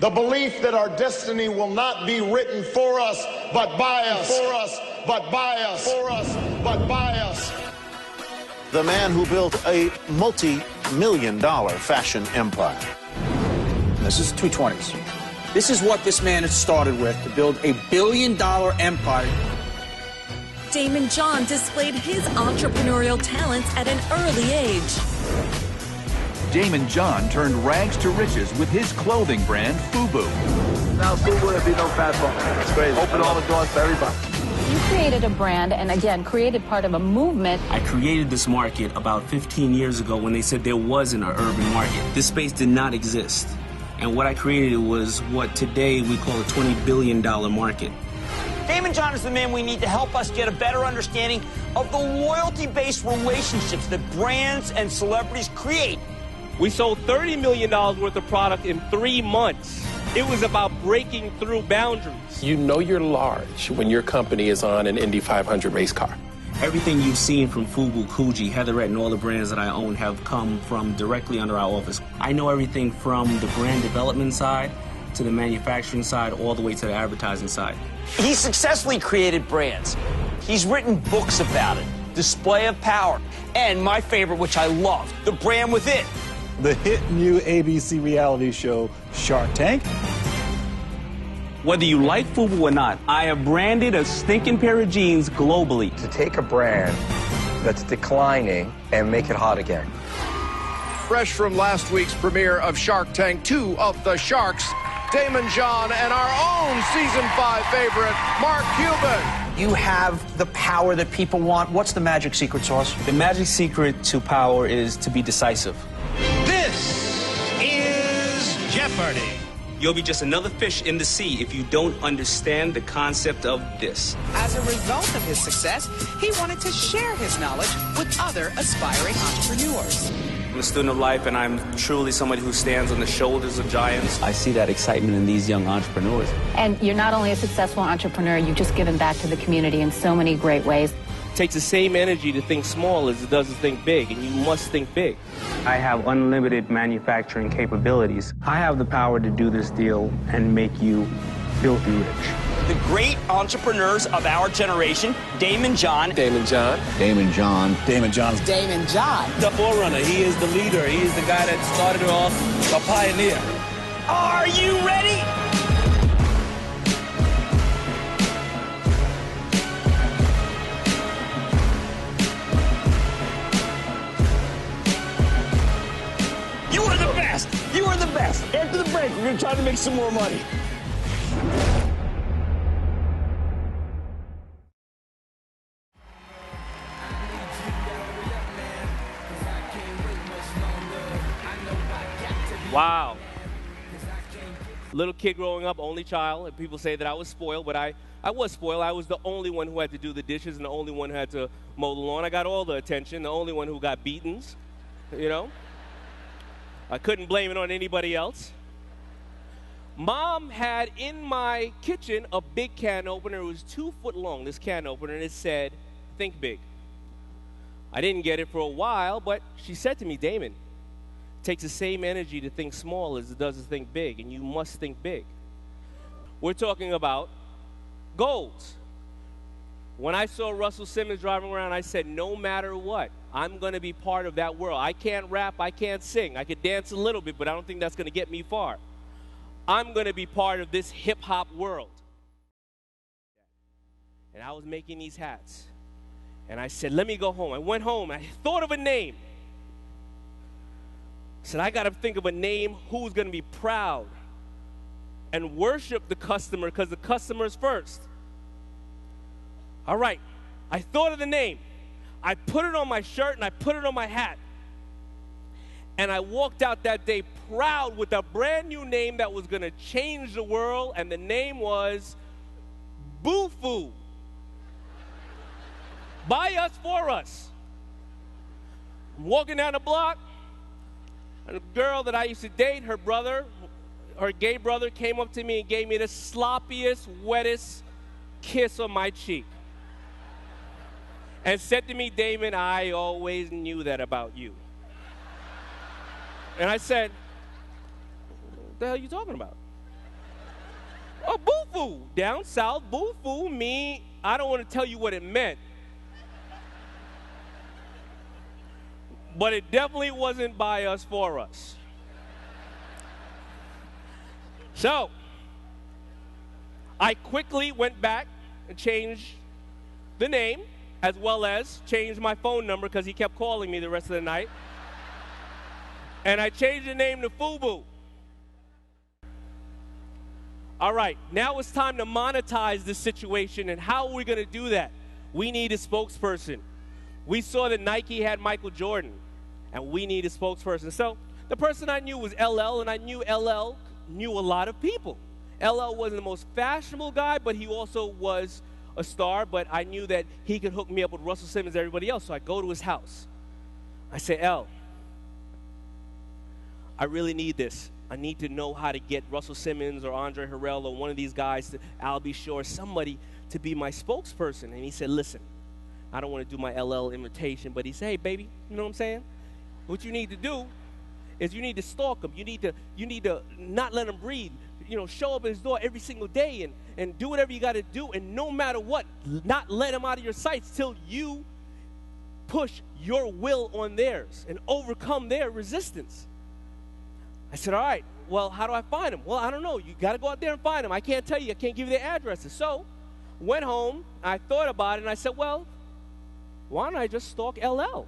The belief that our destiny will not be written for us, but by us. For us, but by us. For us, but by us. The man who built a multi-million-dollar fashion empire. This is 220s. This is what this man has started with, to build a billion-dollar empire. Daymond John displayed his entrepreneurial talents at an early age. Daymond John turned rags to riches with his clothing brand, FUBU. Now FUBU would be no fat ball. It's great. Open all the doors for everybody. You created a brand and, again, created part of a movement. I created this market about 15 years ago when they said there wasn't an urban market. This space did not exist. And what I created was what today we call a $20 billion market. Daymond John is the man we need to help us get a better understanding of the loyalty-based relationships that brands and celebrities create. We sold $30 million worth of product in 3 months. It was about breaking through boundaries. You know you're large when your company is on an Indy 500 race car. Everything you've seen from FUBU, Coogee, Heatherette, and all the brands that I own have come from directly under our office. I know everything from the brand development side to the manufacturing side, all the way to the advertising side. He successfully created brands. He's written books about it, Display of Power, and my favorite, which I love, The Brand Within. The hit new ABC reality show, Shark Tank. Whether you like FUBU or not, I have branded a stinking pair of jeans globally. To take a brand that's declining and make it hot again. Fresh from last week's premiere of Shark Tank, 2 of the Sharks, Daymond John and our own Season 5 favorite, Mark Cuban. You have the power that people want. What's the magic secret sauce? The magic secret to power is to be decisive. This is Jeopardy! You'll be just another fish in the sea if you don't understand the concept of this. As a result of his success, he wanted to share his knowledge with other aspiring entrepreneurs. I'm a student of life, and I'm truly somebody who stands on the shoulders of giants. I see that excitement in these young entrepreneurs. And you're not only a successful entrepreneur, you've just given back to the community in so many great ways. It takes the same energy to think small as it does to think big, and you must think big. I have unlimited manufacturing capabilities. I have the power to do this deal and make you filthy rich. The great entrepreneurs of our generation, Daymond John. Daymond John. Daymond John. Daymond John. Daymond John. The forerunner. He is the leader. He is the guy that started it off, a pioneer. Are you ready? You are the best. You are the best. After the break, we're going to try to make some more money. Wow. Little kid growing up, only child, and people say that I was spoiled, but I was spoiled. I was the only one who had to do the dishes and the only one who had to mow the lawn. I got all the attention, the only one who got beatings, you know. I couldn't blame it on anybody else. Mom had in my kitchen a big can opener. It was 2 foot long, this can opener, and it said, "Think big." I didn't get it for a while, but she said to me, "Daymond, it takes the same energy to think small as it does to think big, and you must think big." We're talking about goals. When I saw Russell Simmons driving around, I said, no matter what, I'm going to be part of that world. I can't rap, I can't sing. I could dance a little bit, but I don't think that's going to get me far. I'm going to be part of this hip-hop world. And I was making these hats. And I said, let me go home. I went home, and I thought of a name. I said, I got to think of a name who's going to be proud and worship the customer, because the customer's first. All right, I thought of the name. I put it on my shirt and I put it on my hat. And I walked out that day proud with a brand new name that was going to change the world, and the name was Boo-Foo. By us, for us. I'm walking down the block, and a girl that I used to date, her brother, her gay brother, came up to me and gave me the sloppiest, wettest kiss on my cheek. And said to me, Daymond, I always knew that about you. And I said, what the hell are you talking about? A boo-foo. Down south, boo-foo mean, I don't want to tell you what it meant. But it definitely wasn't by us, for us. So, I quickly went back and changed the name, as well as changed my phone number because he kept calling me the rest of the night. And I changed the name to FUBU. All right, now it's time to monetize this situation, and how are we going to do that? We need a spokesperson. We saw that Nike had Michael Jordan, and we need a spokesperson. So the person I knew was LL, and I knew LL knew a lot of people. LL wasn't the most fashionable guy, but he also was a star, but I knew that he could hook me up with Russell Simmons and everybody else, so I go to his house. I say, L, I really need this. I need to know how to get Russell Simmons or Andre Harrell or one of these guys, Albie Shore, somebody to be my spokesperson. And he said, listen, I don't want to do my LL imitation, but he said, hey, baby, you know what I'm saying? What you need to do is you need to stalk him. You need to not let him breathe. You know, show up at his door every single day and do whatever you got to do. And no matter what, not let him out of your sights till you push your will on theirs and overcome their resistance. I said, all right, well, how do I find him? Well, I don't know. You got to go out there and find him. I can't tell you. I can't give you their addresses. So went home. I thought about it, and I said, well, why don't I just stalk LL?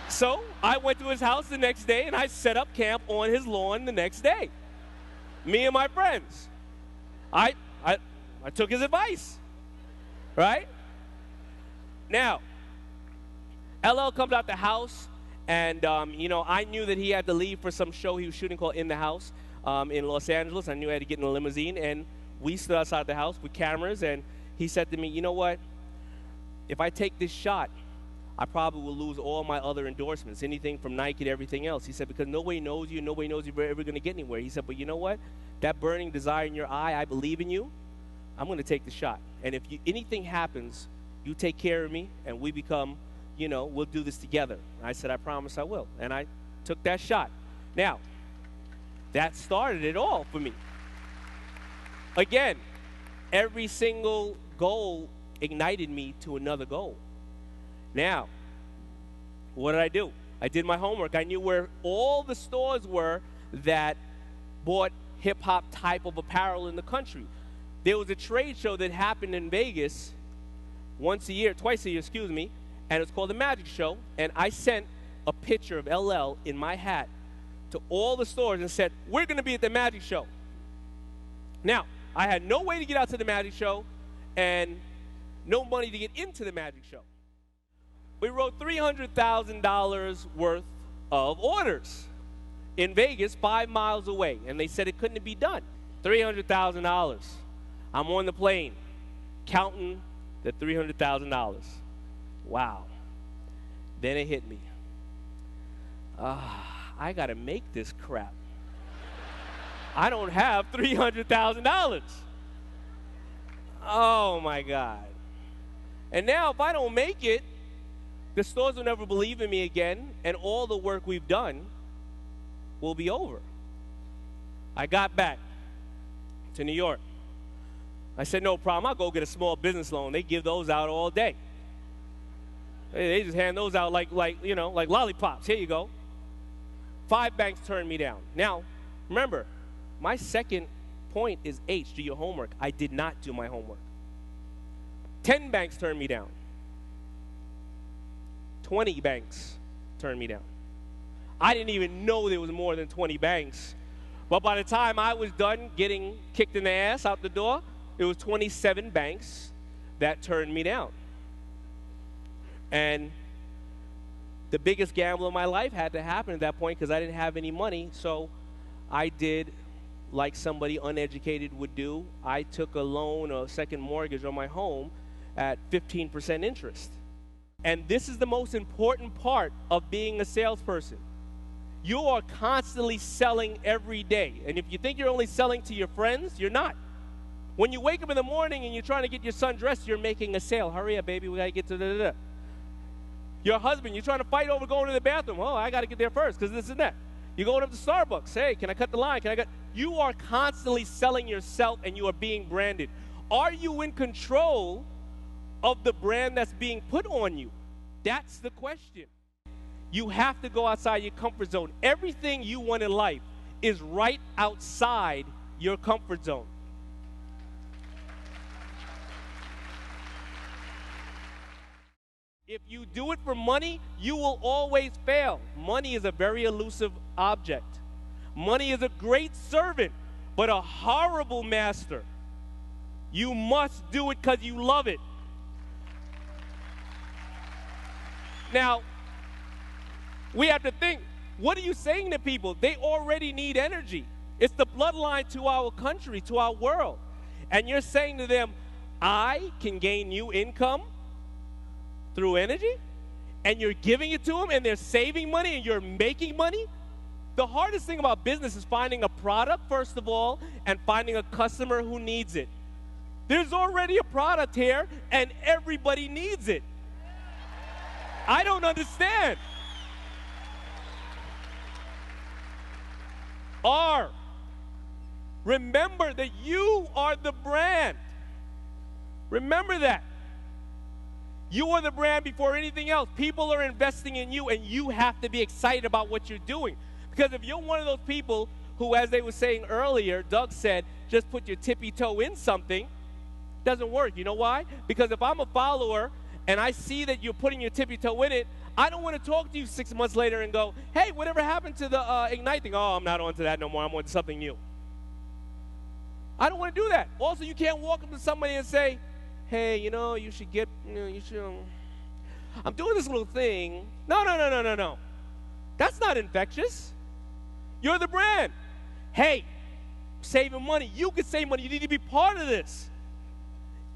So I went to his house the next day, and I set up camp on his lawn the next day. Me and my friends. I took his advice, right? Now, LL comes out the house. And, you know, I knew that he had to leave for some show he was shooting called In the House in Los Angeles. I knew I had to get in a limousine. And we stood outside the house with cameras. And he said to me, you know what? If I take this shot, I probably will lose all my other endorsements, anything from Nike to everything else. He said, because nobody knows you. Nobody knows you're ever going to get anywhere. He said, but you know what? That burning desire in your eye, I believe in you. I'm going to take the shot. And if anything happens, you take care of me, and we become, you know, we'll do this together. I said, I promise I will. And I took that shot. Now, that started it all for me. Again, every single goal ignited me to another goal. Now, what did I do? I did my homework. I knew where all the stores were that bought hip-hop type of apparel in the country. There was a trade show that happened in Vegas twice a year, excuse me, and it's called the Magic Show, and I sent a picture of LL in my hat to all the stores and said, we're going to be at the Magic Show. Now, I had no way to get out to the Magic Show and no money to get into the Magic Show. We wrote $300,000 worth of orders in Vegas 5 miles away, and they said it couldn't be done. $300,000. I'm on the plane counting the $300,000. Wow. Then it hit me. I got to make this crap. I don't have $300,000. Oh, my God. And now if I don't make it, the stores will never believe in me again, and all the work we've done will be over. I got back to New York. I said, no problem. I'll go get a small business loan. They give those out all day. They just hand those out like lollipops. Here you go. 5 banks turned me down. Now, remember, my second point is H, do your homework. I did not do my homework. 10 banks turned me down. 20 banks turned me down. I didn't even know there was more than 20 banks. But by the time I was done getting kicked in the ass out the door, it was 27 banks that turned me down. And the biggest gamble of my life had to happen at that point because I didn't have any money. So I did like somebody uneducated would do. I took a loan, a second mortgage on my home at 15% interest. And this is the most important part of being a salesperson. You are constantly selling every day. And if you think you're only selling to your friends, you're not. When you wake up in the morning and you're trying to get your son dressed, you're making a sale. Hurry up, baby, we got to get to Your husband, you're trying to fight over going to the bathroom. Oh, I got to get there first because this and that. You're going up to Starbucks. Hey, can I cut the line? You are constantly selling yourself and you are being branded. Are you in control of the brand that's being put on you? That's the question. You have to go outside your comfort zone. Everything you want in life is right outside your comfort zone. If you do it for money, you will always fail. Money is a very elusive object. Money is a great servant, but a horrible master. You must do it because you love it. Now, we have to think, what are you saying to people? They already need energy. It's the bloodline to our country, to our world. And you're saying to them, I can gain you income through energy? And you're giving it to them and they're saving money and you're making money? The hardest thing about business is finding a product, first of all, and finding a customer who needs it. There's already a product here and everybody needs it. I don't understand. R. Remember that you are the brand. Remember that. You are the brand before anything else. People are investing in you, and you have to be excited about what you're doing. Because if you're one of those people who, as they were saying earlier, Doug said, just put your tippy toe in something, it doesn't work. You know why? Because if I'm a follower and I see that you're putting your tippy toe in it, I don't want to talk to you 6 months later and go, hey, whatever happened to the Ignite thing? Oh, I'm not on to that no more. I'm on to something new. I don't want to do that. Also, you can't walk up to somebody and say, hey, you should get, I'm doing this little thing. No. That's not infectious. You're the brand. Hey, saving money. You can save money. You need to be part of this.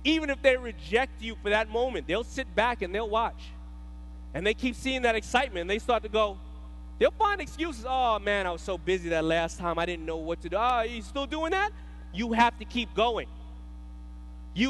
Even if they reject you for that moment, they'll sit back and they'll watch. And they keep seeing that excitement, and they start to go, they'll find excuses. Oh, man, I was so busy that last time. I didn't know what to do. Oh, you still doing that? You have to keep going.